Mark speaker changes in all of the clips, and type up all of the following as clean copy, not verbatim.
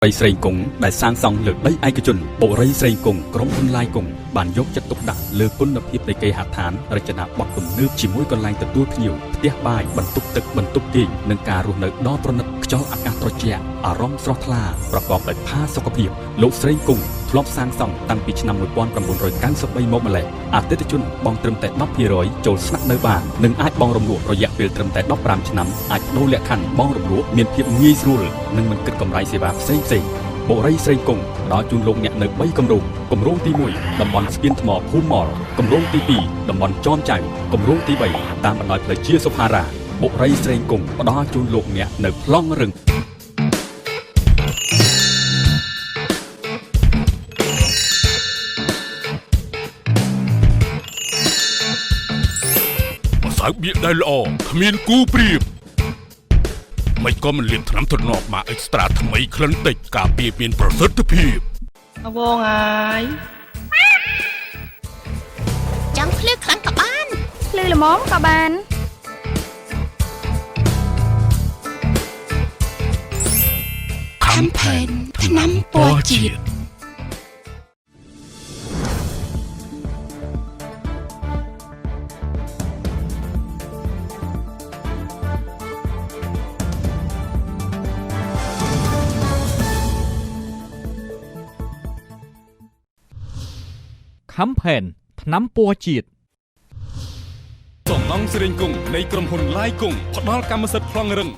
Speaker 1: Rây srei cúng đại sang song lược đầy ai cái chuẩn bộ rây srei cúngក្រុមហ៊ុនឡាយគង់បានយកចិត្តទុកដាក់លើគុណភាពនៃគេហដ្ឋានរចនាបថទំនើបជាមួយកន្លែងទទួលភ្ញៀវផ្ទះបាយបន្ទប់ទឹកបន្ទប់គេងនិងការរស់នៅដ៏ប្រណិតខ្យល់អាកាសត្រជាក់អារម្មណ៍ស្រស់ថ្លាប្រកបដោយផាសុកភាពលោកស្រីគង់ធ្លាប់សាងសង់តាំងពីឆ្នាំ1993មកម្លេះអតិថិជនបង់ត្រឹមតែ 10% ចូលស្នាក់នៅបាននិងអាចបង់រំលោះរយៈពេលត្រឹមតែ15ឆ្នាំអាចដូរលក្ខខណ្ឌបង់រំលោះមានភាពងាយស្រួលនិងមិនគិតកម្រៃសេវាផ្សេងបុរីស្រីគង់ផ្ដល់ជូនលោកអ្នកនៅ3គម្រោងគម្រោងទី1តំបន់ស្ពានថ្មភូមិមលគម្រោងទី2តំបន់ចោមចៅគម្រោងទី3តាមបណ្ដោយផ្លូវជាសុផារ៉ាបុរីស្រីគង់ផ្ដល់ជូនលោកអ្នកនៅប្លង់រឹង
Speaker 2: សើបៀកដែលល្អគ្មានគូប្រៀបមិនក៏មិនលៀបថ្នាំទ្រនាប់មកអេកស្ត្រាថ្មីក្លិនតិចការពារមានប្រសិទ្ធភាព
Speaker 3: អវងហើយ
Speaker 4: ចង់ភ្លឺខ្លាំងក៏បាន
Speaker 3: ភ្លឺល្មមក៏បាន
Speaker 4: ខាំផែនថ្នាំពណ៌ជាតិ
Speaker 5: ខំផែនថ្នាំពណ៌ជាតិ
Speaker 2: សំណង់សេរីគង់នៃក្រុមហ៊ុនឡាយគង់ផ្ដល់កម្មសិទ្ធិប្លង់រឹង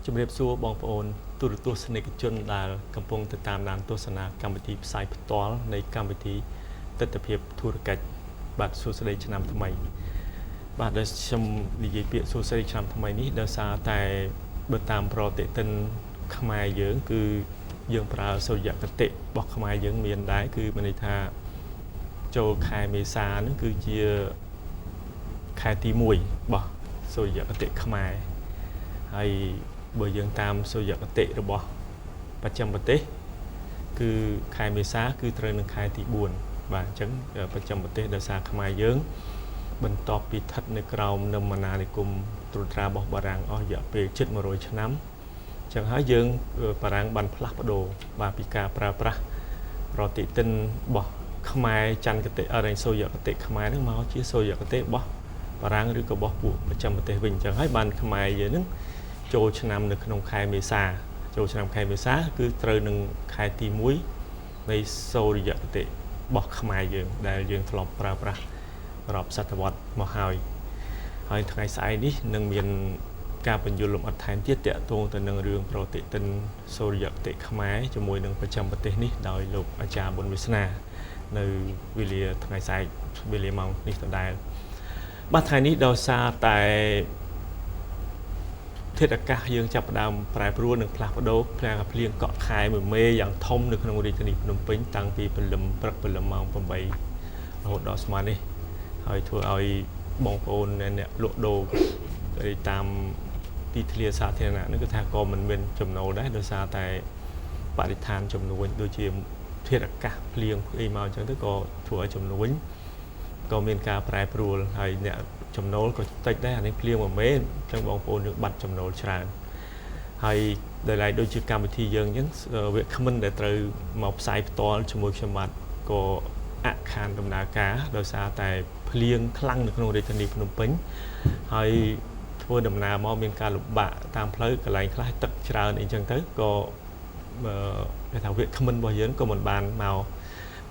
Speaker 6: ជំរាបសួរបងប្អូនទូរទស្សនិកជនដែលកំពុងតាមដានទស្សនាកម្មវិធីផ្សាយផ្ទាល់នៃកម្មវិធីទិដ្ឋភាពធុរកិច្ចបាទសួស្តីឆ្នាំថ្មីបាទដែលខ្ញុំនិយាយពាក្យសួស្តីឆ្នាំថ្មីនេះដោយសារតែបើតាមប្រតិទិនខ្មែរយើងគឺយើងប្រើសូរ្យគតិរបស់ខ្មែរយើងមានដែរគឺមានន័យថាចូលខែមេសានឹងគឺជាខែទី1របស់សូរ្យគតិខ្មែរហើយបើយើងតាមសូរ្យគតិរបស់បច្ចឹមប្រទេសគឺខែមេសាគឺត្រូវនឹងខែទី4បាទអញ្ចឹងបច្ចឹមប្រទេសដោយសារខ្មែរយើងបន្ទាប់ពីស្ថិតនៅក្រោមនិមនានិគមត្រួតត្រារបស់បារាំងអស់រយៈពេលជិត100ឆ្នាំចឹងហើយយើងបារាំងបានផ្លាស់ប្ដូរបាទពីការប្រើប្រាស់ប្រតិទិនរបស់ខ្មែរច័ន្ទគតិអរិញសូរ្យគតិខ្មែរនឹងមកជាសូរ្យគតិរបស់បារាំងឬក៏របស់ពួកបច្ចឹមប្រទេសវិញចឹងហើយបានខ្មែរយើងនឹងចូលឆ្នាំនៅក្នុងខែមេសាចូលឆ្នាំខែមេសាគឺត្រូវនឹងខែទី1នៃសូរ្យគតិរបស់ខ្មែរយើងដែលយើងធ្លាប់ប្រើប្រាស់រាប់សតវត្សមកហើយថ្ងៃស្អែកនេះនឹងមានការបញ្យល់លម្អិតថែមទៀតតាក់ទងទៅនឹងរឿងប្រតិទិនសូរ្យគតិខ្មែរជាមួយនឹងប្រចាំប្រទេសនេះដោយលោកអាចារ្យប៊ុនវាសនានៅវេលាថ្ងៃស្អែកវេលាម៉ោងនេះដដែលបាទថ្ងៃនេះដោយសារតែធាតុអាកាសយើងចាប់ផ្ដើមប្រែប្រួលនិងផ្លាស់ប្ដូរភ្លៀងកក់ខែមួយមេយ៉ាងធំនៅក្នុងរាជធានីភ្នំពេញតាំងពីព្រលឹមព្រឹកព្រលឹមម៉ោង8រហូតដល់ស្មើនេះហើយធ្វើឲ្យបងប្អូនអ្នកលក់ដូរតាមទីធ្លាសាធារណៈនឹងគឺថាក៏មិនមានចំណូលដែរដោយសារតែបរិស្ថានចំនួនដូចជាធាតុអាកាសភ្លៀងអីមកអញ្ចឹងទៅក៏ធ្វើឲ្យចំនួនក៏មានការប្រែប្រួលហើយអ្នកចំណូលក៏តិចដែរអានេះភ្លៀងមួយមេអញ្ចឹងបងប្អូនយើងបាត់ចំណូលច្រើនហើយដោយឡែកដូចជាកម្មវិធីយើងអញ្ចឹងវាគ្មិនដែលត្រូវមកផ្សាយផ្ទាល់ជាមួយខ្ញុំបាទក៏អខានដំណើរការដោយសារតែភ្លៀងខ្លាំងនៅក្នុងរាជធានីភ្នំពេញហើយធ្វើដំណើរមកមានការលំបាកតាមផ្លូវកន្លែងខ្លះទឹកច្រើនអីចឹងទៅក៏គេថាវាគ្មិនរបស់យើងក៏មិនបានមក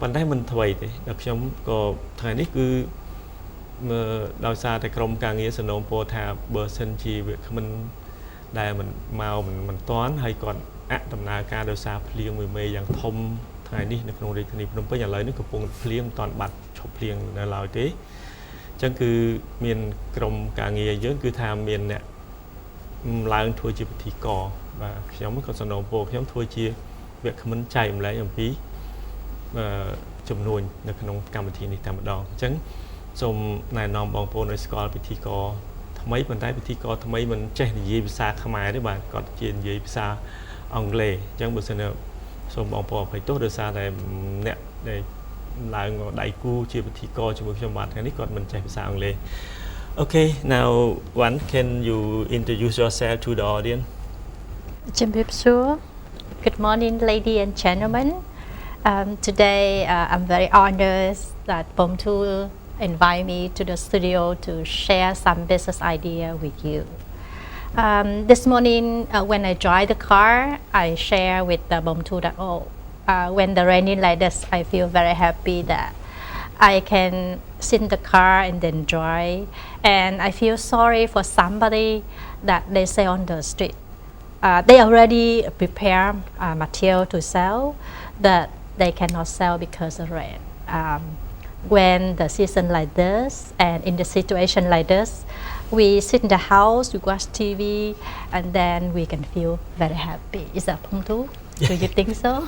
Speaker 6: ប៉ុន្តែមិនថ្មីទេដល់ខ្ញុំក៏ថ្ងៃនេះគឺដោយសារតែក្រុមការងារសំណូមពរថាបើសិនជាវាគ្មិនដែលមិនមកមិនតាន់ហើយគាត់ដំណើរការដោយសារភ្លៀងមួយមេយ៉ាងធំថ្ងៃនេះនៅក្នុងរាជធានីភ្នំពេញឥឡូវនេះកំពុងភ្លៀងមិនតាន់បាត់ឈប់ភ្លៀងនៅឡើយទេអញ្ចឹងគឺមានក្រុមការងារយើងគឺថាមានអ្នកឡើងធ្វើជាពិធីករបាទខ្ញុំក៏សំណូមពរខ្ញុំធ្វើជាវគ្គមិនចែកម្លែកអំពីចំនួននៅក្នុងកម្មវិធីនេះតែម្ដងអញ្ចឹងសូមណែនាំបងប្អូនឲ្យស្គាល់ពិធីករថ្មីប៉ុន្តែពិធីករថ្មីមិនចេះនិយាយភាសាខ្មែរទេបាទគាត់ជានិយាយភាសាអង់គ្លេសអញ្ចឹងបើសិនសូមបងប្អូនអភ័យទោសដោយសារតែអ្នកដែលឡើងដៃគូជាពិធីករជាមួយខ្ញុំបាទថ្ងៃនេះគាត់មិនចេះភាសាអង់គ្លេស Okay, now one, can you introduce yourself to the audience?
Speaker 7: Good morning, ladies and gentlemen. Today, I'm very honored that Bomtu invite me to the studio to share some business idea with you. This morning, when I drive the car, I share with the Bomtu.o. When the raining like this, I feel very happy that I can sit in the car and then drive. And I feel sorry for somebody that they say on the street. They already prepare material to sell, but they cannot sell because of rain. When the season like this and in the situation like this, we sit in the house, we watch TV, and then we can feel very happy. Is that Pongtu? Do you think so?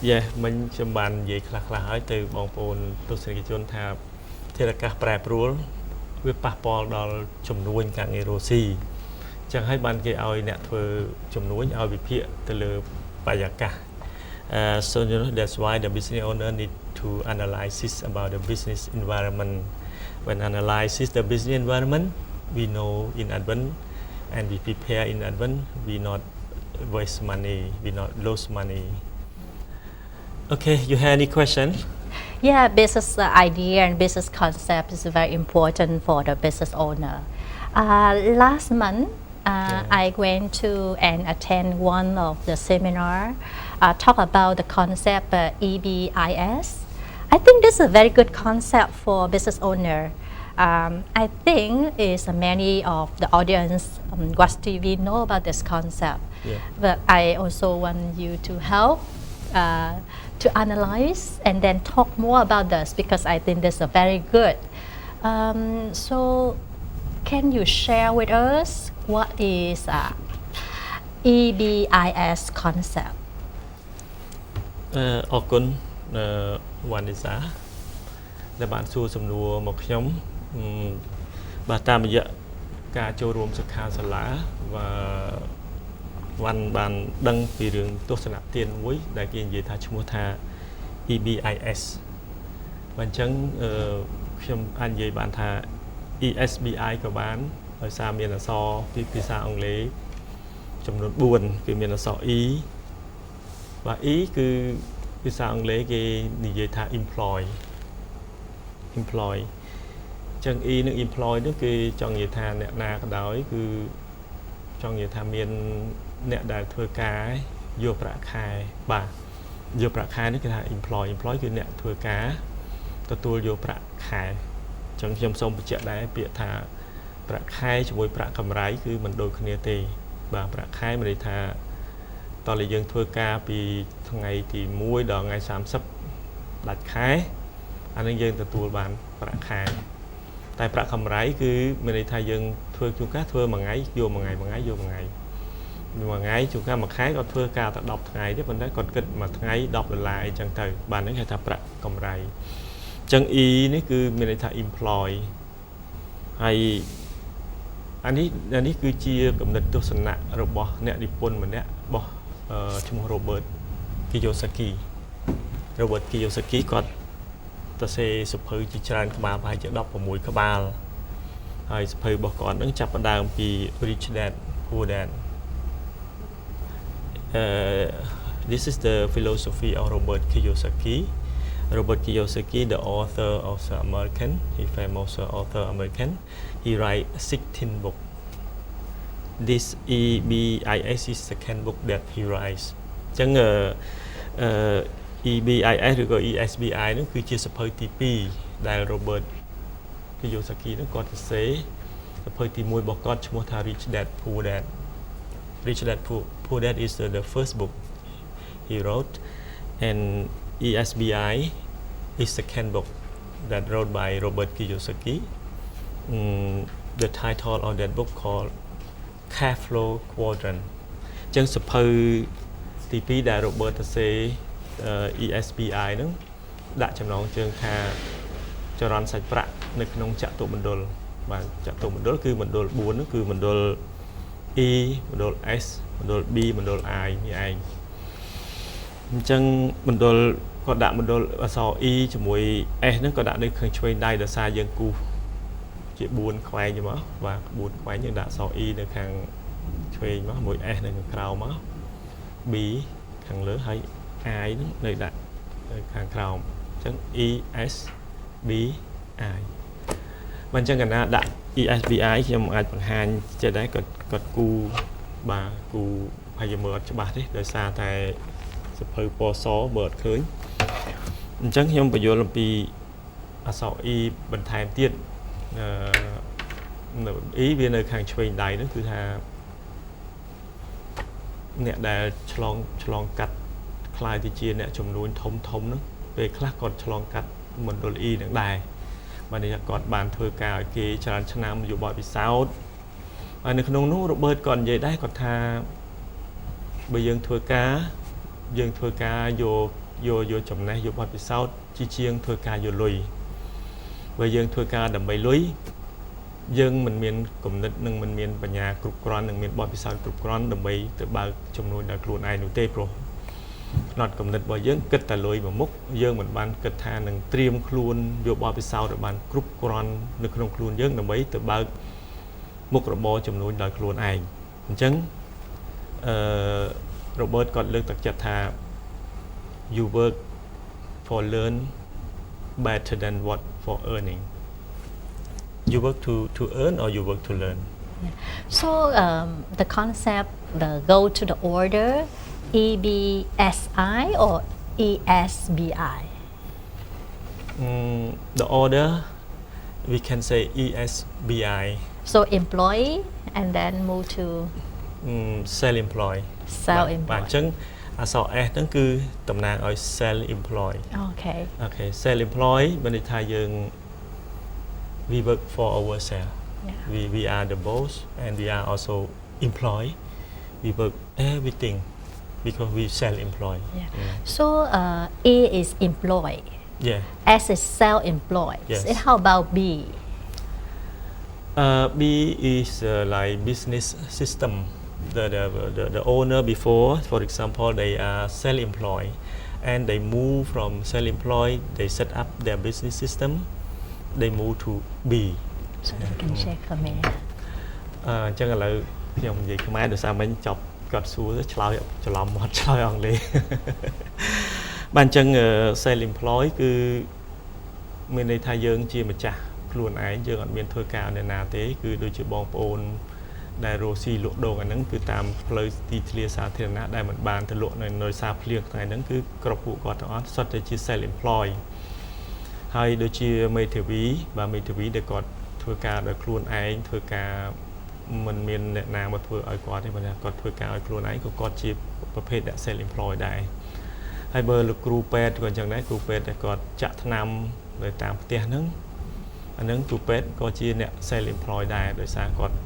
Speaker 6: Yeah មិញខ្ញុំបាននិយាយខ្លះៗហើយទៅបងប្អូនទស្សនិកជនថាធាតុអាកាសប្រែប្រួលវាប៉ះពាល់ដល់ចំនួនការងាររស់ស៊ីអញ្ចឹងហើយបានគេឲ្យអ្នកធ្វើចំនួនឲ្យវិភាគទៅលើបរិយាកាស so you know that's why the business owner need to analyze about the business environment. When analyzes the business environment, we know in advance and we prepare in advance. We not waste money, we not lose money. Okay, you have any question?
Speaker 7: Yeah, business idea and business concept is very important for the business owner. Last month, I went to and attend one of the seminar talk about the concept EBIS. I think this is a very good concept for business owner. I think is many of the audience watch TV know about this concept, but I also want you to help to analyze and then talk more about this because I think this is very good. So, can you share with us what is EBIS concept?
Speaker 6: អរគុណវ៉ានីសាដែលបានសួរសំណួរមកខ្ញុំបាទតាមរយៈការចូលរួមសិក្ខាសាលាវ៉ាន់បានដឹងពីរឿងទស្សនៈទានមួយដែលគេនិយាយថាឈ្មោះថា EBIS បើអញ្ចឹងខ្ញុំអាចនិយាយបានថា ESBI ក៏បានដោយសារមានអក្សរពីភាសាអង់គ្លេសចំនួន4គឺមានអក្សរ E បាទ E គឺភាសាអង់គ្លេសគេនិយាយថា employ អញ្ចឹង E និង employ នោះគឺចង់និយាយថាអ្នកណាក៏ដោយគឺចង់និយាយថាមានអ្នកដែលធ្វើការយកប្រាក់ខែបាទយកប្រាក់ខែនេះគេថា employ គឺអ្នកធ្វើការទទួលយកប្រាក់ខែអញ្ចឹងខ្ញុំសូមបញ្ជាក់ដែរពាក្យថាប្រាក់ខែជាមួយប្រាក់កម្រៃគឺមិនដូចគ្នាទេបាទប្រាក់ខែមានន័យថាតើយើងធ្វើការពីថ្ងៃទី1ដល់ថ្ងៃ30ដាច់ខែអានឹងយើងទទួលបានប្រាក់ខែតែប្រាក់កម្រៃគឺមានន័យថាយើងធ្វើជួនកាលធ្វើមួយថ្ងៃយកមួយថ្ងៃយកមួយថ្ងៃជួនកាលមួយខែគាត់ធ្វើការតែ10ថ្ងៃទេប៉ុន្តែគាត់គិតមួយថ្ងៃ$10អីចឹងទៅបាទហ្នឹងគេថាប្រាក់កម្រៃអញ្ចឹង E នេះគឺមានន័យថា employ ហើយអានេះគឺជាគំនិតទស្សនៈរបស់អ្នកនិពន្ធម្នាក់របស់ឈ្មោះ Robert Kiyosaki គាត់ទៅសេសភៅជាច្រើនក្បាលប្រហែលជា16ក្បាលហើយសភៅរបស់គាត់នឹងចាប់ផ្ដើមពី Rich Dad Poor Dad. This is the philosophy of Robert Kiyosaki. Robert Kiyosaki, the author of the American, he famous author American. He write 16 books. This EBIS is the second book that he writes. អញ្ចឹងEBIS ឬក៏ ESBI នោះគឺជាសភៅទី2ដែល Robert Kiyosaki នោះគាត់សរសេរសភៅទី1របស់គាត់ឈ្មោះថា Rich Dad Poor Dad. Rich Dad Poor Dad is the first book he wrote, and ESBI is the second book that wrote by Robert Kiyosaki. The title of that book called Cashflow Quadrant. អញ្ចឹងសភៅទី2ដែល Robert សរសេរESBI ហ្នឹងដាក់ចំណងជើងថាចរន្តសាច់ប្រាក់នៅក្នុងចតុមណ្ឌលបាទចតុមណ្ឌលគឺមណ្ឌល4ហ្នឹងគឺមណ្ឌល E មណ្ឌល S មណ្ឌល B មណ្ឌល I នេះឯងអញ្ចឹងមណ្ឌលគាត់ដាក់មណ្ឌលអក្សរ E ជាមួយ S ហ្នឹងក៏ដាក់នៅខាងឆ្វេងដៃដោយសារយើងគូសជា4ខ្វែងមកបាទ4ខ្វែងយើងដាក់អក្សរ E នៅខាង ឆ្វេងមកមួយ S នៅខាងក្រោមមក B ខាងលើហើយ I ហ្នឹងនៅដាក់នៅខាងក្រោមអញ្ចឹង ESBI បើអញ្ចឹងកណ្ណាដាក់ ESBI ខ្ញុំអាចបង្ហាញចេះដែរគាត់គូបាទគូហើយមើលអត់ច្បាស់ទេដោយសារតែសភៅពណ៌សមើលអត់ឃើញអញ្ចឹងខ្ញុំបញ្យល់អំពីអក្សរ E បន្ថែមទៀតE វានៅខាងឆ្វេងដៃហ្នឹងគឺថាអ្នកដែលឆ្លងកាត់ខ្លាយទៅជាអ្នកចំនួនធំហ្នឹងពេលខ្លះគាត់ឆ្លងកាត់មណ្ឌល E នឹងដែរបាទនេះគាត់បានធ្វើការឲ្យគេច្រើនឆ្នាំយោបល់ពិសោធន៍ហើយនៅក្នុងនោះរ៉ូបឺតគាត់និយាយដែរគាត់ថាបើយើងធ្វើការយកចំណេះយកបទពិសោធន៍ជាងធ្វើការយកលុយបើយើងធ្វើការដើម្បីលុយយើងមិនមានគំនិតនិងមិនមានបញ្ញាគ្រប់គ្រាន់និងមានបទពិសោធន៍គ្រប់គ្រាន់ដើម្បីទៅបើកចំនួនដល់ខ្លួនឯងនោះទេព្រោះផ្នត់គំនិតរបស់យើងគិតតែលុយមួយមុខយើងមិនបានគិតថានឹងត្រៀមខ្លួនយកបទពិសោធន៍ឲ្យបានគ្រប់គ្រាន់នៅក្នុងខ្លួនយើងដើម្បីទៅបើកមុខរបរចំនួនដល់ខ្លួនឯងអញ្ចឹងRobert គាត់លើកទឹកចិត្តថា you work for learn better than what for earning you work to earn or you work to learn
Speaker 7: So the concept the go to the order EBSI or ESBI
Speaker 6: the order we can say ESBI
Speaker 7: So employee and then move to
Speaker 6: self employed បាទអញ្ចឹងអក្សរ S ហ្នឹងគឺតំណាងឲ្យ self employed
Speaker 7: Okay
Speaker 6: self employed មានន័យថាយើង we work for ourselves we are the boss and we are also employed we work everything because we self employed
Speaker 7: So E is employed S is self employed And how about B
Speaker 6: B is like business system the owner before for example they are self-employed and they move from self-employed they set up their business system they move to B
Speaker 7: So you can share comment
Speaker 6: អញ្ចឹងឥឡូវខ្ញុំនិយាយខ្មែរដោយសារមិញចប់គាត់សួរឆ្លើយច្រឡំមាត់ឆ្លើយអង់គ្លេសបាទអញ្ចឹង self-employed គឺមានន័យថាយើងជាម្ចាស់ខ្លួនឯងយើងអត់មានធ្វើការនៅណាទេគឺដូចជាបងប្អូនដែលរស់ស៊ីលក់ដូរអាហ្នឹងគឺតាមផ្លូវទីធ្លាសាធារណៈដែលមិនបានទៅលក់នៅសាភ្លៀងថ្ងៃហ្នឹងគឺគ្រប់ពួកគាត់ទាំងអស់សុទ្ធតែជា self employed ហើយដូចជាមេធាវីបាទមេធាវីដែលគាត់ធ្វើការដោយខ្លួនឯងធ្វើការមិនមានអ្នកណាមកធ្វើឲ្យគាត់ទេបើគាត់ធ្វើការឲ្យខ្លួនឯងក៏គាត់ជាប្រភេទអ្នក self employed ដែរហើយបើលោកគ្រូពេទ្យក៏អញ្ចឹងដែរគ្រូពេទ្យដែលគាត់ចាក់ថ្នាំនៅតាមផ្ទះហ្នឹងអាហ្នឹងគ្រូពេទ្យក៏ជាអ្នក self employed ដែរដោយសារគាត់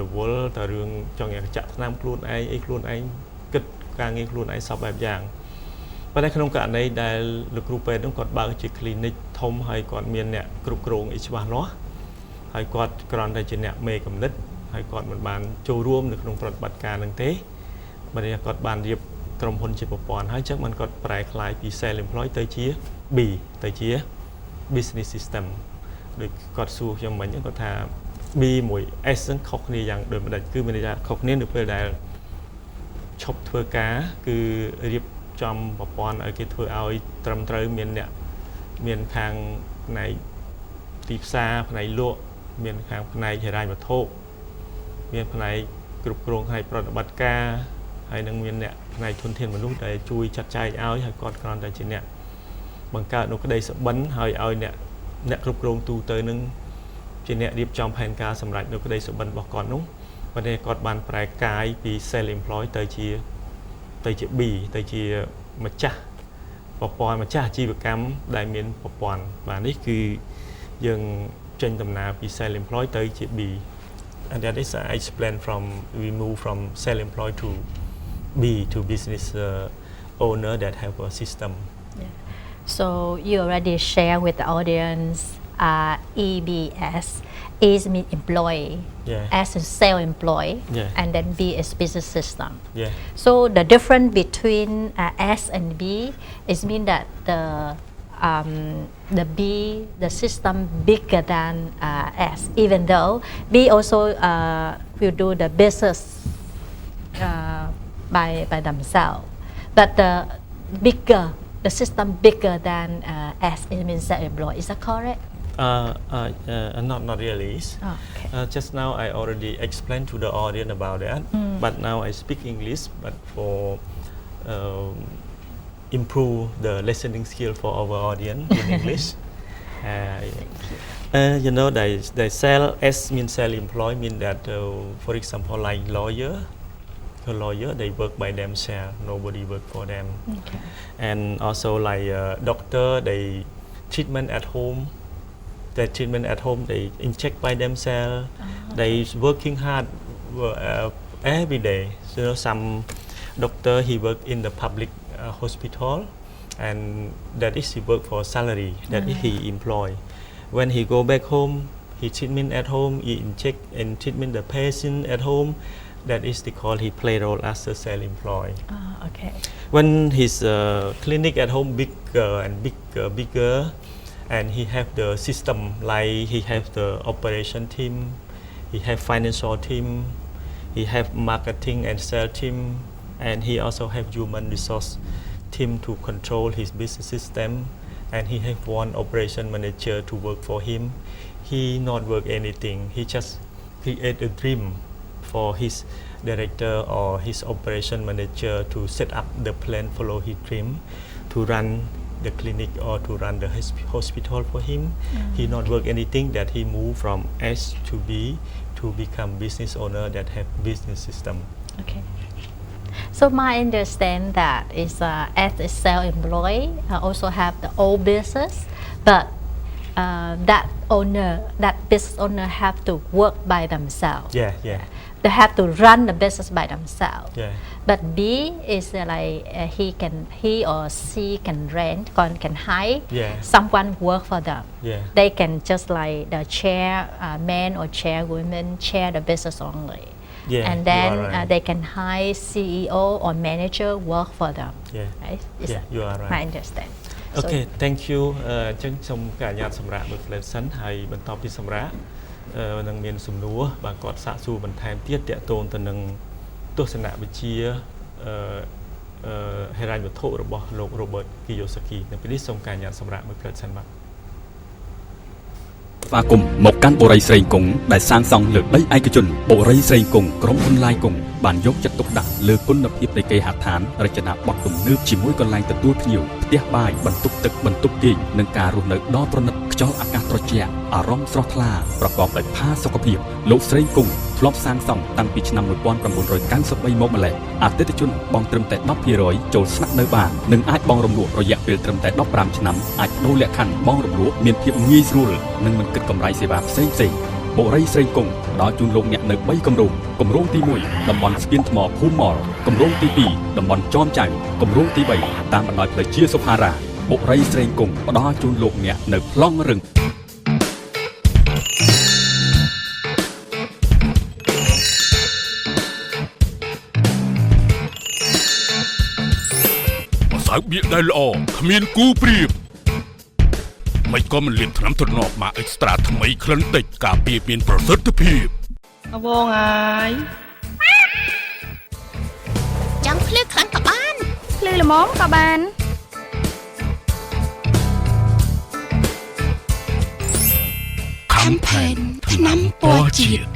Speaker 6: រវល់តែរឿងចង់ចាក់ថ្នាំខ្លួនឯងអីខ្លួនឯងគិតការងារខ្លួនឯងសពបែបយ៉ាងប៉ុន្តែក្នុងករណីដែលលោកគ្រូពេទ្យនោះគាត់បើកជា clinic ធំហើយគាត់មានអ្នកគ្រប់គ្រងអីច្បាស់លាស់ហើយគាត់គ្រាន់តែជាអ្នកមេកំណត់ហើយគាត់មិនបានចូលរួមនៅក្នុងប្រតិបត្តិការនឹងទេបើគាត់បានរៀបក្រុមហ៊ុនជាប្រព័ន្ធហើយចឹងมันគាត់ប្រែក្លាយពី self employed ទៅជា B ទៅជា business system ដូចគាត់សួរខ្ញុំមិញគាត់ថា B មួយ S ហ្នឹងខុសគ្នាយ៉ាងដូចម្ដេចគឺមានន័យថាខុសគ្នានៅពេលដែលឈប់ធ្វើការគឺរៀបចំប្រព័ន្ធឲ្យគេធ្វើឲ្យត្រឹមត្រូវមានអ្នកមានខាងផ្នែកទីផ្សារផ្នែកលក់មានខាងផ្នែកហិរញ្ញវត្ថុមានផ្នែកគ្រប់គ្រងផ្នែកប្រតិបត្តិការហើយនឹងមានអ្នកផ្នែកធនធានមនុស្សដែលជួយចាត់ចែងឲ្យគាត់គ្រាន់តែជាអ្នកបង្កើតនូវក្តីសុបិនហើយឲ្យអ្នកគ្រប់គ្រងទូទៅនឹងជាអ្នករៀបចំផែនការសម្រាប់នៅក្តីសុបិនរបស់គាត់នោះប៉ុន្តែគាត់បានប្រែកាយពី self employed ទៅជា B ទៅជាម្ចាស់ប្រព័ន្ធម្ចាស់អាជីវកម្មដែលមានប្រព័ន្ធបាទនេះគឺយើងចេញដំណើរពី self employed ទៅជា B and that is I explain from we move from self employed to B to business owner that have a system
Speaker 7: So you already share with the audience EBS is mean employee S is self-employed and then B is business system so the difference between S and B is mean that the B the system bigger than S even though B also will do the business by themselves. But the system bigger than as it means self-employed. Is that correct?
Speaker 6: Not really.
Speaker 7: Okay.
Speaker 6: Just now I already explained to the audience about that. But now I speak English. But for improve the listening skill for our audience in English. You know, they sell S means self-employed mean that, for example, like lawyer, they work by themselves. Nobody work for them.
Speaker 7: Okay.
Speaker 6: And also like doctor, they treatment at home. Their treatment at home, they inject by themselves. They working hard every day. So some doctor he work in the public hospital, and that is he work for salary. That is he employ. When he go back home, he treatment at home. He inject and treatment the patient at home. That is they call he play role as a self-employed.
Speaker 7: Okay.
Speaker 6: When his clinic at home bigger and bigger, and he have the system like he have the operation team, he have financial team, he have marketing and sales team, and he also have human resource team to control his business system, and he have one operation manager to work for him. He not work anything. He just create a dream for his director or his operation manager to set up the plan, follow his dream, to run the clinic or to run the hospital for him. He not work anything, that he move from S to B to become business owner that have business system.
Speaker 7: Okay. So my understand that is as a self-employed also have the old business, but that business owner have to work by themselves.
Speaker 6: Yeah.
Speaker 7: They have to run the business by themselves.
Speaker 6: Yeah.
Speaker 7: But B is like he or she can rent, can hire someone work for them.
Speaker 6: Yeah.
Speaker 7: They can just like the chairman or chairwoman chair the business only.
Speaker 6: Yeah,
Speaker 7: And then
Speaker 6: you are right.
Speaker 7: they can hire CEO or manager work for them.
Speaker 6: Yeah.
Speaker 7: Right?
Speaker 6: Yeah, you are right.
Speaker 7: I understand.
Speaker 6: Okay, thank you. អញ្ចឹងខ្ញុំកញ្ញាតសម្រាប់មួយ flat សិនហើយបន្ទាប់ពីសម្រាប់នឹងមានសំណួរបាទគាត់សាកសួរបន្ថែមទៀតតាក់ទងទៅនឹងទស្សនវិជ្ជាហិរញ្ញវត្ថុរបស់លោក Robert Kiyosaki នៅពេលនេះសូមកញ្ញាតសម្រាប់មួយ flat សិនបាទ
Speaker 1: ស្វាគមន៍មកកាន់បុរីស្រេងគង់ដែលសាងសង់លើដីឯកជនបុរីស្រេងគង់ក្រុមហ៊ុនឡាយគង់បានយកចិត្តទុកដាក់លើគុណភាពនៃគេហដ្ឋានរចនាបថទំនើបជាមួយកន្លែងទទួលភ្ញៀវផ្ទះបាយបន្ទប់ទឹកបន្ទប់គេងនិងការរស់នៅដ៏ប្រណិតខ្យល់អាកាសត្រជាក់អារម្មណ៍ស្រស់ថ្លាប្រកបដោយផាសុកភាពលោកស្រេងគង់ធ្លាប់សាងសង់តាំងពីឆ្នាំ 1993 មកម្ល៉េះអតិថិជនបង់ត្រឹមតែ 10% ចូលស្នាក់នៅបាននិងអាចបង់រំលោះរយៈពេលត្រឹមតែ 15 ឆ្នាំអាចដូរលក្ខខណ្ឌបង់រំលោះមានភាពងាយស្រួលនិងមិនគិតកម្រៃសេវាផ្សេងៗបុរីស្រេងគង់ផ្ដល់ជូនលោកអ្នកនៅ 3 គម្រោងគម្រោងទី 1 តំបន់ស្ពានថ្មភូមិមលគម្រោងទី 2 តំបន់ចោមចៅគម្រោងទី 3 តាមបណ្ដោយផ្លូវជាសុផារ៉ាបុរីស្រេងគង់ផ្ដល់ជូនលោកអ្នកនៅប្លង់រឹង
Speaker 2: សើបៀកដែលល្អគ្មានគូប្រៀបមិនក៏មិនលៀនថ្នាំទ្រនាប់មកអេកស្ត្រាថ្មីក្លិនតិចការពារមានប្រសិទ្ធភាព
Speaker 3: អវងហើយ
Speaker 4: ចង់ភ្លឺខ្លាំងក៏បាន
Speaker 3: ភ្លឺល្មមក៏បាន
Speaker 4: Campaign ថ្នាំពណ៌ជាតិ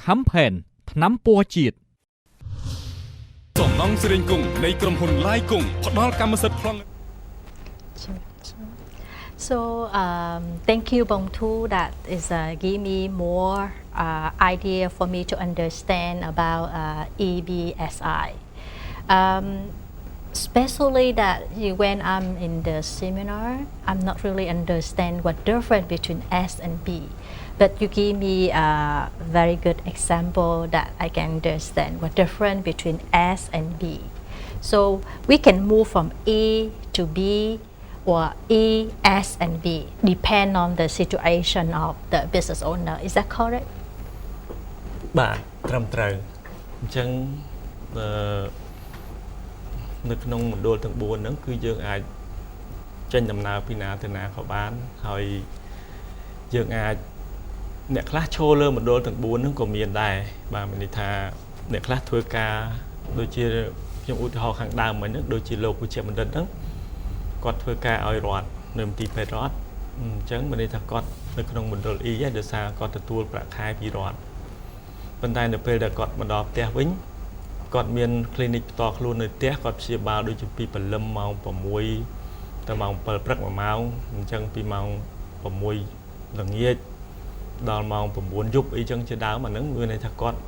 Speaker 5: Campaign ថ្នាំពណ៌ជាតិ
Speaker 1: សំណង់ស្រេងគង់នៃក្រុមហ៊ុនឡាយគង់ផ្ដល់កម្មសិទ្ធិប្លង់
Speaker 7: So thank you Bongtu that is give me more idea for me to understand about EBSI. Especially that when I'm in the seminar, I'm not really understand what difference between S and B. But you give me a very good example that I can understand what difference between S and B. So we can move from E to B or E, S and B depend on the situation of the business owner. Is that correct?
Speaker 6: បាទ ត្រឹមត្រូវអញ្ចឹងនៅក្នុងមណ្ឌលទាំង4ហ្នឹងគឺយើងអាចចេញដំណើរពីណាទៅណាក៏បានហើយយើងអាចអ្នកខ្លះចូលលើមណ្ឌលទាំង4ហ្នឹងក៏មានដែរបាទមានន័យថាអ្នកខ្លះធ្វើការដូចជាខ្ញុំឧទាហរណ៍ខាងដើមមិញហ្នឹងដូចជាលោកវិជ្ជបណ្ឌិតហ្នឹងគាត់ធ្វើការឲ្យរដ្ឋនៅមន្ទីរពេទ្យរដ្ឋអញ្ចឹងមានន័យថាគាត់នៅក្នុងមណ្ឌល E ដោយសារគាត់ទទួលប្រាក់ខែពីរដ្ឋប៉ុន្តែនៅពេលដែលគាត់មកដល់ផ្ទះវិញគាត់មាន clinic ផ្ទាល់ខ្លួននៅផ្ទះគាត់ព្យាបាលដូចជាពីព្រលឹមម៉ោង6ទៅម៉ោង7ព្រឹក1ម៉ោងអញ្ចឹងពីម៉ោង6ល្ងាចដល់ម៉ោង9យប់អីចឹងជាដើមអាហ្នឹងមានន័យថាគាត់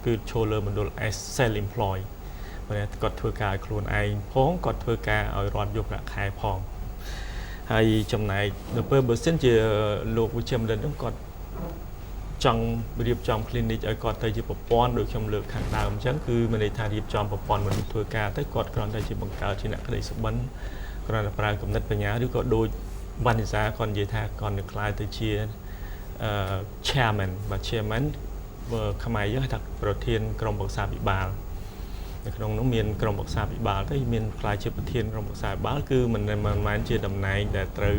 Speaker 6: គឺចូលលើមណ្ឌល as self employed មានន័យថាគាត់ធ្វើការឲ្យខ្លួនឯងផងគាត់ធ្វើការឲ្យរដ្ឋយកប្រាក់ខែផងហើយចំណែកនៅពេលបើសិនជាលោកវិជ្ជបណ្ឌិតហ្នឹងគាត់ចង់រៀបចំ clinic ឲ្យគាត់ទៅជាប្រព័ន្ធដូចខ្ញុំលើកខាងដើមអញ្ចឹងគឺមានន័យថារៀបចំប្រព័ន្ធមនុស្សធ្វើការទៅគាត់គ្រាន់តែជាបង្កើតជាអ្នកក្តីសុបិនគ្រាន់តែប្រើគំនិតបញ្ញាឬក៏ដូចបាននិយាយគាត់និយាយថាគាត់នឹងក្លាយទៅជា chairman បាទ chairman ខ្មែរយើងហៅថាប្រធានក្រុមប្រឹក្សាភិបាលនៅក្នុងនោះមានក្រុមប្រឹក្សាភិបាលទៅមានខ្លាយជាប្រធានក្រុមប្រឹក្សាភិបាលគឺមិនមែនជាតំណែងដែលត្រូវ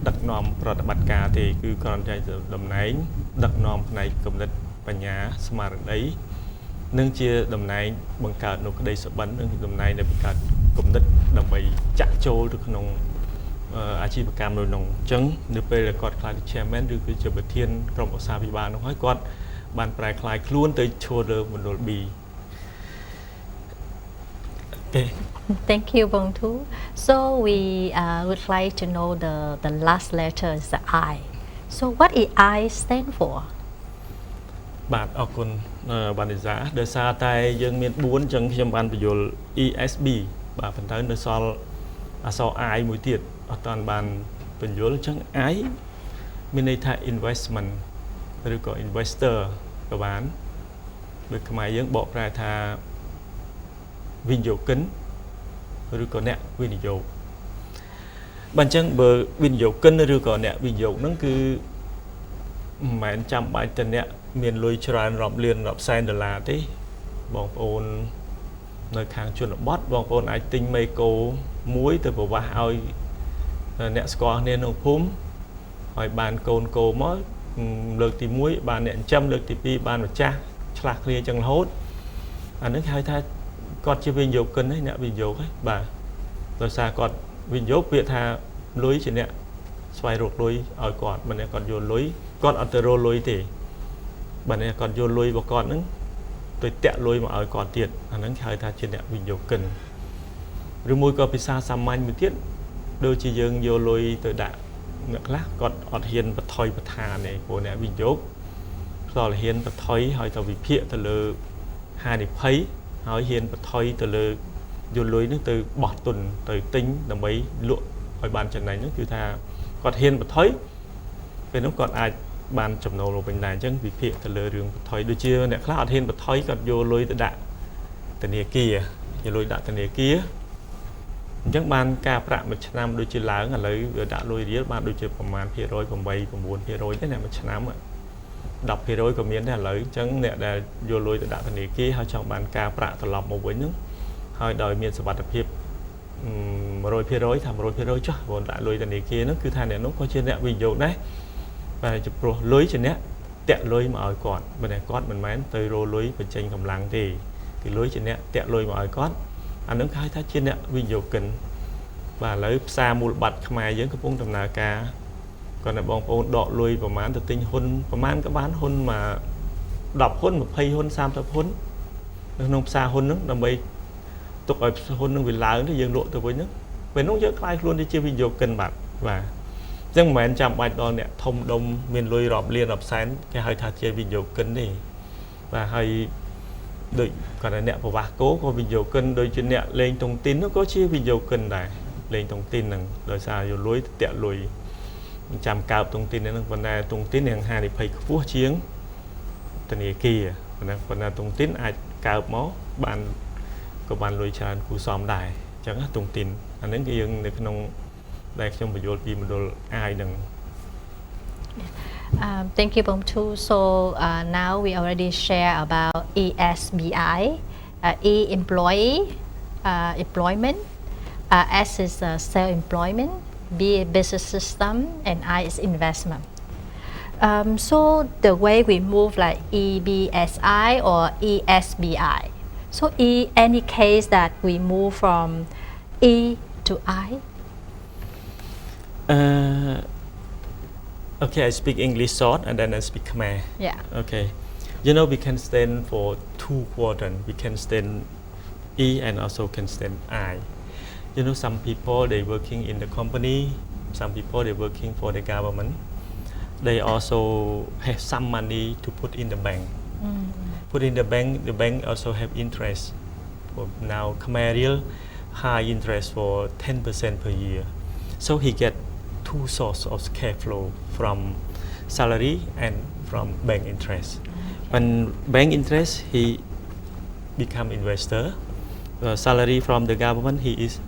Speaker 6: ដឹកនាំប្រតិបត្តិការទេគឺគ្រាន់តែជាតំណែងដឹកនាំផ្នែកគំនិតបញ្ញាស្មារតីនិងជាតំណែងបង្កើតនូវក្តីសុបិននិងតំណែងដែលបង្កើតគំនិតដើម្បីចាក់ចូលទៅក្នុងអាជីវកម្មនៅក្នុងអញ្ចឹងនៅពេលដែលគាត់ខ្លាយជា chairman ឬគឺជាប្រធានក្រុមប្រឹក្សាភិបាលនោះហើយគាត់បានប្រែក្លាយខ្លួនទៅចូលលើមណ្ឌល B Okay.
Speaker 7: Thank you, Bongtu. So we would like to know the last letter is the I. So what is I stand for?
Speaker 6: បាទអរគុណបាននិយាយដោយសារតែយើងមាន4អញ្ចឹងខ្ញុំបានបញ្យល់ ESB បាទប៉ុន្តែនៅសល់អក្សរ I មួយទៀតអត់ទាន់បានបញ្យល់អញ្ចឹង I មានន័យថា investment ឬក៏ investor ក៏បានដូចខ្មែរយើងបកប្រែថាវិនិយោគិនឬក៏អ្នកវិនិយោគបើអញ្ចឹងបើវិនិយោគិនឬក៏អ្នកវិនិយោគហ្នឹងគឺមិនមែនចាំបាច់តែអ្នកមានលុយច្រើនរាប់លានរាប់សែនដុល្លារទេបងប្អូននៅខាងជនបទបងប្អូនអាចទិញមេកូមួយទៅប្រវាស់ឲ្យអ្នកស្គាល់គ្នាក្នុងភូមិឲ្យបានកូនកោមកលើកទី1បានអ្នកចិញ្ចឹមលើកទី2បានម្ចាស់ឆ្លាស់គ្នាចឹងរហូតអានេះហៅថាគាត់ជាវិនិយោគិនហ្នឹងអ្នកវិនិយោគហ្នឹងបាទដោយសារគាត់វិនិយោគពាក្យថាលុយជាអ្នកស្វែងរកលុយឲ្យគាត់មិនថាគាត់យកលុយគាត់អត់ទៅរកលុយទេបើអ្នកគាត់យកលុយរបស់គាត់ហ្នឹងទៅតាក់លុយមកឲ្យគាត់ទៀតអាហ្នឹងហៅថាជាអ្នកវិនិយោគិនឬមួយក៏ភាសាសាមញ្ញមួយទៀតដូចជាយើងយកលុយទៅដាក់អ្នកខ្លះគាត់អត់ហ៊ានបន្ថយបន្ថាទេព្រោះអ្នកវិនិយោគផ្ដល់ហ៊ានបន្ថយឲ្យទៅវិភាគទៅលើហានិភ័យហើយហ៊ានបន្ថយទៅលើយកលុយនេះទៅបោះទុនទៅទិញដើម្បីលក់ឲ្យបានចំណេញនោះគឺថាគាត់ហ៊ានបន្ថយពេលនោះគាត់អាចបានចំណូលមកវិញដែរអញ្ចឹងវិភាគទៅលើរឿងបន្ថយដូចជាអ្នកខ្លះអត់ហ៊ានបន្ថយគាត់យកលុយទៅដាក់ធនាគារយកលុយដាក់ធនាគារអញ្ចឹងបានការប្រាក់មួយឆ្នាំដូចជាឡើងឥឡូវវាដាក់លុយរៀលបានដូចជាប្រមាណភាគរយ 8 9% ទេណាមួយឆ្នាំ10% ក៏មានដែរឥឡូវអញ្ចឹងអ្នកដែលយកលុយទៅដាក់ធនាគារហើយចង់បានការប្រាក់ត្រឡប់មកវិញហ្នឹងហើយដោយមានសុវត្ថិភាព 100% ថា 100% ចុះព្រោះដាក់លុយធនាគារហ្នឹងគឺថាអ្នកនោះក៏ជាអ្នកវិនិយោគដែរបាទចំពោះលុយជាអ្នកតាក់លុយមកឲ្យគាត់បើតែគាត់មិនមែនទៅរកលុយបញ្ចេញកម្លាំងទេគឺលុយជាអ្នកតាក់លុយមកឲ្យគាត់អានឹងគេហៅថាជាអ្នកវិនិយោគិនបាទឥឡូវផ្សារមូលបត្រខ្មែរយើងកំពុងដំណើរការគាត់តែបងប្អូនដកលុយប្រហែលទៅទិញហ៊ុនប្រហែលក៏បានហ៊ុនមក10ហ៊ុន20ហ៊ុន30ហ៊ុននៅក្នុងផ្សារហ៊ុនហ្នឹងដើម្បីទុកឲ្យហ៊ុនហ្នឹងវាឡើងទៅយើងលក់ទៅវិញហ្នឹងពេលនោះយើងខ្លាយខ្លួនទៅជាវិនិយោគិនបាទអញ្ចឹងមិនមែនចាំបាច់ដល់អ្នកធំដុំមានលុយរាប់លានរាប់សែនគេហៅថាជាវិនិយោគិនទេបាទហើយដូចគាត់ថាអ្នកប្រវាស់គោក៏វិនិយោគិនដូចជាអ្នកលេងតុងទីននោះក៏ជាវិនិយោគិនដែរលេងតុងទីនហ្នឹងដោយសារយកលុយទៅតាក់លុយចាំកើបតុងទីនហ្នឹងប៉ុន្តែតុងទីននឹងហានិភ័យខ្ពស់ជាងធនាគារប៉ុន្តែតុងទីនអាចកើបមកបានក៏បានលុយច្រើនគូសមដែរអញ្ចឹងតុងទីនអាហ្នឹងគឺយើងនៅក្នុងដែលខ្ញុំបញ្យល់ពីមណ្ឌលអាយហ្នឹង
Speaker 7: Thank you, Bom too. So now we already share about ESBI, E employee, employment, S is self-employment, B business system, and I is investment. So the way we move like EBSI or ESBI. So any case that we move from E to I.
Speaker 6: Okay, I speak English short and then I speak Khmer.
Speaker 7: Yeah.
Speaker 6: Okay. You know, we can stand for two quadrants. We can stand E and also can stand I. You know, some people they working in the company, some people they working for the government. They also have some money to put in the bank. Put in the bank also have interest. For now, Khmer real high interest for 10% per year. So he get two sources of cash flow from salary and from bank interest. When bank interest, he become investor. Salary from the government, he is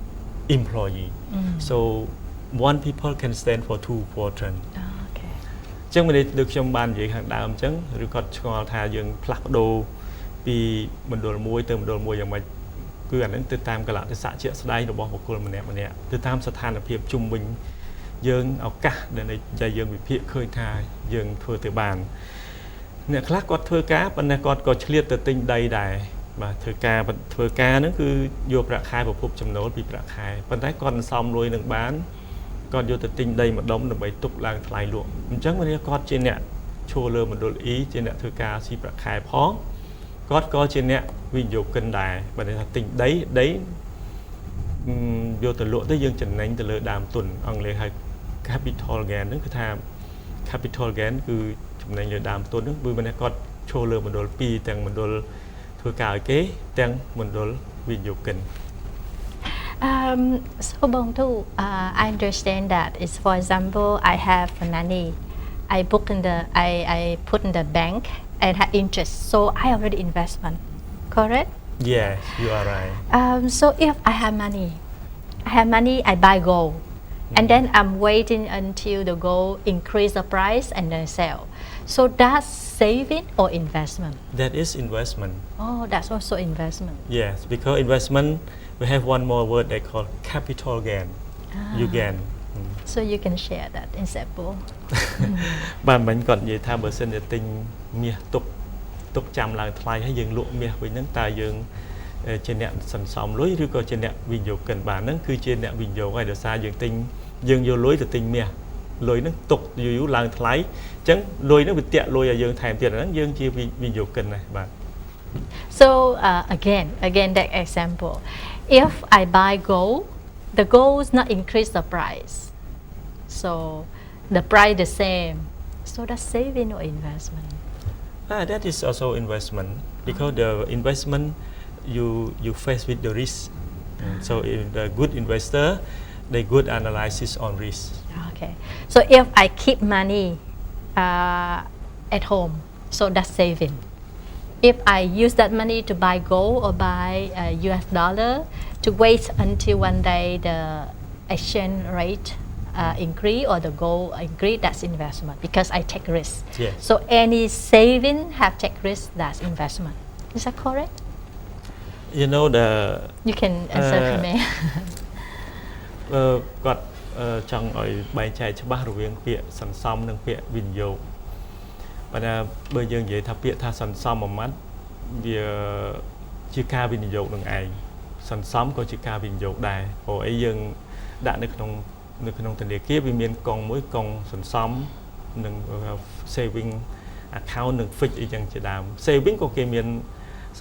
Speaker 6: employee. So one people can stand for two quadrants. ចឹងមិនដូចខ្ញុំបាននិយាយខាងដើមអញ្ចឹងឬគាត់ឆ្ងល់ថាយើងផ្លាស់ប្ដូរពីមណ្ឌលមួយទៅមណ្ឌលមួយយ៉ាងម៉េចគឺអានឹងទៅតាមកលៈទេសៈជាក់ស្ដែងរបស់បុគ្គលម្នាក់ៗទៅតាមស្ថានភាពជុំវិញយើងឱកាសដែលយើងវិភាគឃើញថាយើងធ្វើទៅបានអ្នកខ្លះគាត់ធ្វើការប៉ុន្តែគាត់ក៏ឆ្លៀតទៅទិញដីដែរបាទធ្វើការហ្នឹងគឺយកប្រាក់ខែប្រភពចំណូលពីប្រាក់ខែប៉ុន្តែគាត់មិនសមលុយនឹងបានគាត់យកទៅទិញដីម្ដុំដើម្បីទុកឡើងថ្លៃលក់អញ្ចឹងវាគាត់ជាអ្នកឈរលើមណ្ឌល E ជាអ្នកធ្វើការស៊ីប្រាក់ខែផងគាត់ក៏ជាអ្នកវិនិយោគិនដែរបើថាទិញដីយកទៅលក់ទៅយើងចំណេញទៅលើដើមទុនអង់គ្លេសហៅ capital gain ហ្នឹងគឺថា capital gain គឺចំណេញលើដើមទុនហ្នឹងគឺមិនថាគាត់ឈរលើមណ្ឌល 2 ទាំងមណ្ឌលធ្វើការឲ្យគេទាំងមណ្ឌលវិនិយោគិន
Speaker 7: So Bong too, I understand that is for example I have money, I put in the bank and have interest, so I already investment, correct?
Speaker 6: Yes, you are right.
Speaker 7: So if I have money, I buy gold, and then I'm waiting until the gold increase the price and then sell. So that's saving or investment?
Speaker 6: That is investment.
Speaker 7: Oh, that's also investment.
Speaker 6: Yes, because investment. We have one more word they call capital gain. You gain.
Speaker 7: So you can share that in example.
Speaker 6: បាទមិញគាត់និយាយថាបើសិនជាទិញមាសទុកចាំឡើងថ្លៃហើយយើងលក់មាសវិញហ្នឹងតើយើងជាអ្នកសន្សំលុយឬក៏ជាអ្នកវិនិយោគិនបាទហ្នឹងគឺជាអ្នកវិនិយោគហើយដោយសារយើងយកលុយទៅទិញមាសលុយហ្នឹងទុកយូរឡើងថ្លៃអញ្ចឹងលុយហ្នឹងវាតាក់លុយឲ្យយើងថែមទៀតហ្នឹងយើងជាវិនិយោគិនដែរបាទ
Speaker 7: So again that example, if I buy gold, the gold is not increase the price, so the price the same, so that's saving or investment?
Speaker 6: That is also investment because the investment you face with the risk. So if the good investor, they good analysis on risk.
Speaker 7: Okay, so if I keep money at home, so that's saving. If I use that money to buy gold or buy US dollar, to wait until one day the exchange rate increase or the gold increase, that's investment because I take risk.
Speaker 6: Yes.
Speaker 7: So any saving have take risk, that's investment. Is that correct?
Speaker 6: You know the.
Speaker 7: You can answer me.
Speaker 6: គាត់ចង់ឲ្យបែងចែកច្បាស់រវាងពាក្យសន្សំនិងពាក្យវិនិយោគ បើយើងនិយាយថាពាក្យថាសន្សំមួយម៉ាត់វាជាការវិនិយោគនឹងឯងសន្សំក៏ជាការវិនិយោគដែរព្រោះអីយើងដាក់នៅក្នុងធនាគារវាមានកងមួយកងសន្សំនិង saving account និង fix អីចឹងជាដើម saving ក៏គេមាន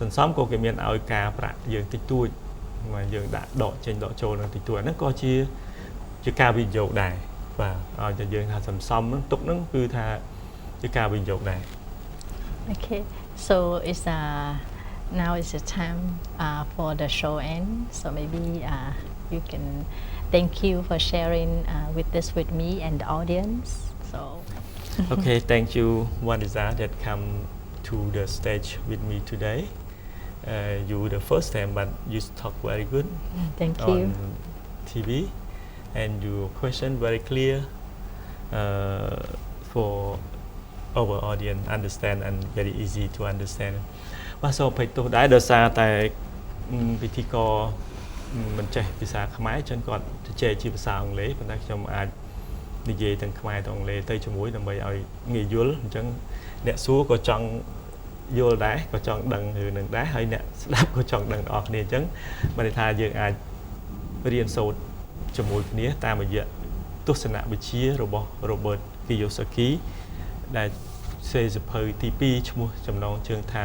Speaker 6: សន្សំក៏គេមានឲ្យការប្រាក់យើងតិចតួចមកយើងដាក់ដកចេញដកចូលនឹងតិចតួចហ្នឹងក៏ជាការវិនិយោគដែរបាទឲ្យតែយើងថាសន្សំហ្នឹងទុកហ្នឹងគឺថា
Speaker 7: Okay, so it's now is the time for the show end. So maybe you can thank you for sharing with me and the audience. So
Speaker 6: okay, thank you, Waniza, that come to the stage with me today. You the first time, but you talk very good.
Speaker 7: Thank you.
Speaker 6: On TV, and your question very clear for our audience understand and very easy to understand បាទសូមអភ័យទោសដែរដោយសារតែពិធីករមិនចេះភាសាខ្មែរចឹងគាត់ទៅជែកជាភាសាអង់គ្លេសប៉ុន្តែខ្ញុំអាចនិយាយទាំងខ្មែរទាំងអង់គ្លេសទៅជាមួយដើម្បីឲ្យងាយយល់អញ្ចឹងអ្នកសួរក៏ចង់យល់ដែរក៏ចង់ដឹងរឿងនឹងដែរហើយអ្នកស្ដាប់ក៏ចង់ដឹងទាំងអស់គ្នាអញ្ចឹងបានន័យថាយើងអាចរៀនសូត្រជាមួយគ្នាតាមរយៈទស្សនវិជ្ជារបស់ Robert Kiyosaki ដែលសេសភៅទី2ឈ្មោះចំណងជើងថា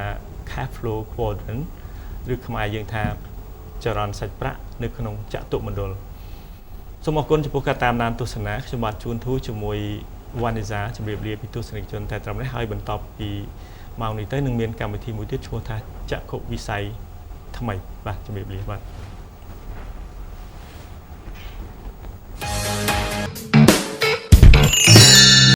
Speaker 6: Cashflow Quadrant ឬខ្មែរយើងថាចរន្តសាច់ប្រាក់នៅក្នុងចតុមណ្ឌលសូមអរគុណចំពោះការតាមដានទស្សនាខ្ញុំបាទជួនធូជាមួយវណ្ណិសាជម្រាបលាពីទស្សនិកជនតែត្រឹមនេះហើយបន្តពីម៉ោងនេះទៅនឹងមានកម្មវិធីមួយទៀតឈ្មោះថាចក្ខុវិស័យថ្មីបាទជម្រាបលាបាទ